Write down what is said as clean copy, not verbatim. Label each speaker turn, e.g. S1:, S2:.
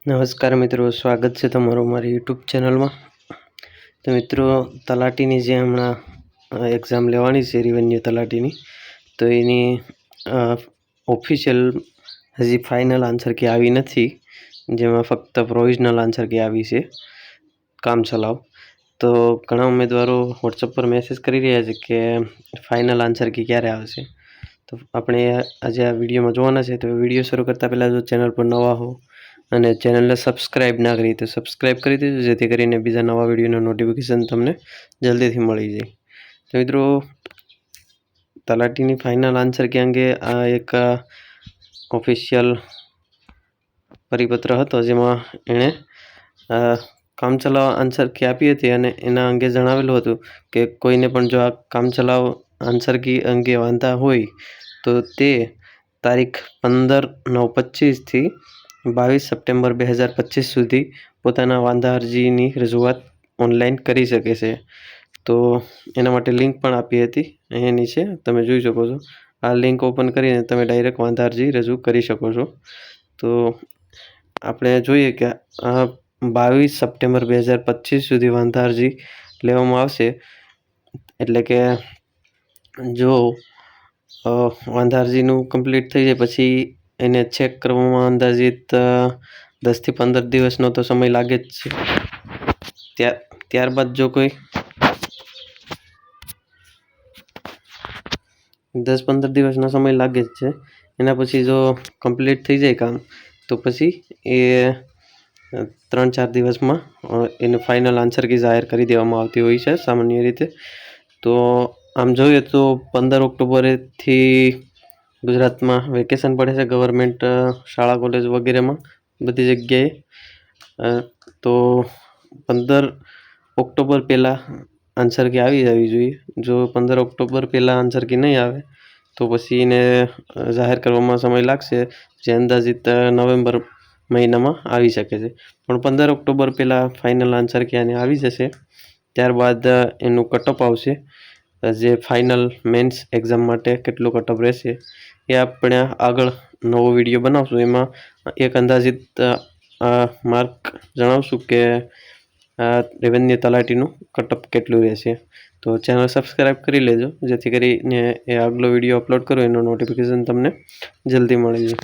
S1: નમસ્કાર મિત્રો, સ્વાગત છે તમારું મારી યુટ્યુબ ચેનલમાં। તો મિત્રો, તલાટીની જે હમણાં એક્ઝામ લેવાની છે રેવન્યુ તલાટીની, તો એની ઓફિશિયલ હજી ફાઇનલ આન્સર કે આવી નથી, જેમાં ફક્ત પ્રોવિઝનલ આન્સર કે આવી છે કામચલાઉ। તો ઘણા ઉમેદવારો વોટ્સઅપ પર મેસેજ કરી રહ્યા છે કે ફાઇનલ આન્સર કે ક્યારે આવશે। તો આપણે આજે આ વિડીયોમાં જોવાના છે। તો વિડીયો શરૂ કરતાં પહેલાં જો ચેનલ પર નવા હો અને ચેનલને સબસ્ક્રાઈબ ના કરી તો સબસ્ક્રાઈબ કરી દેજો, જેથી કરીને બીજા નવા વિડીયોના નોટિફિકેશન તમને જલ્દીથી મળી જાય। તો મિત્રો, તલાટીની ફાઇનલ આન્સર કે અંગે આ એક ઓફિશિયલ પરિપત્ર હતો, જેમાં એણે કામચલાઉ આન્સર કી આપી હતી અને એના અંગે જણાવેલું હતું કે કોઈને પણ જો આ કામચલાઉ આન્સર કી અંગે વાંધા હોય તો તે તારીખ 15/9/25 થી 22 સપ્ટેમ્બર 2025 સુધી પોતાના વાંધા અરજીની રજૂઆત ઓનલાઈન કરી શકે છે। તો એના માટે લિંક પણ આપી હતી, અહીંયા નીચે તમે જોઈ શકો છો। આ લિંક ઓપન કરીને તમે ડાયરેક્ટ વાંધા અરજી રજૂ કરી શકો છો। તો આપણે જોઈએ કે 22 સપ્ટેમ્બર 2025 સુધી વાંધા અરજી લેવામાં આવશે। એટલે કે જો વાંધા અરજીનું કમ્પ્લીટ થઈ જાય પછી એને ચેક કરવામાં અંદાજિત 10 થી 15 દિવસનો તો સમય લાગે જ છે। ત્યારબાદ જો કોઈ 10-15 દિવસનો સમય લાગે જ છે। એના પછી જો કમ્પ્લીટ થઈ જાય કામ તો પછી એ 3-4 દિવસમાં એનું ફાઇનલ આન્સર કી જાહેર કરી દેવામાં આવતી હોય છે સામાન્ય રીતે। તો આમ જોઈએ તો 15 ઓક્ટોબરથી ગુજરાતમાં વેકેશન પડે છે ગવર્મેન્ટ શાળા કોલેજ વગેરેમાં બધી જગ્યાએ। તો 15 ઓક્ટોબર પહેલાં આન્સર કી આવી જવી જોઈએ। જો 15 ઓક્ટોબર પહેલાં આન્સર કી નહીં આવે તો પછી એને જાહેર કરવામાં સમય લાગશે, જે અંદાજિત નવેમ્બર મહિનામાં આવી શકે છે। પણ 15 ઓક્ટોબર પહેલાં ફાઇનલ આન્સર કી આને આવી જશે। ત્યારબાદ એનું કટઅપ આવશે, જે ફાઇનલ મેન્સ એક્ઝામ માટે કેટલું કટઅપ રહેશે એ આપણે આગળ નવો વિડીયો બનાવશું। એમાં એક અંદાજિત માર્ક જણાવશું કે રેવન્યુ તલાટીનું કટઅપ કેટલું રહેશે। તો ચેનલ સબસ્ક્રાઈબ કરી લેજો, જેથી કરીને એ આગલો વિડીયો અપલોડ કરો એનું નોટિફિકેશન તમને જલ્દી મળી જાય।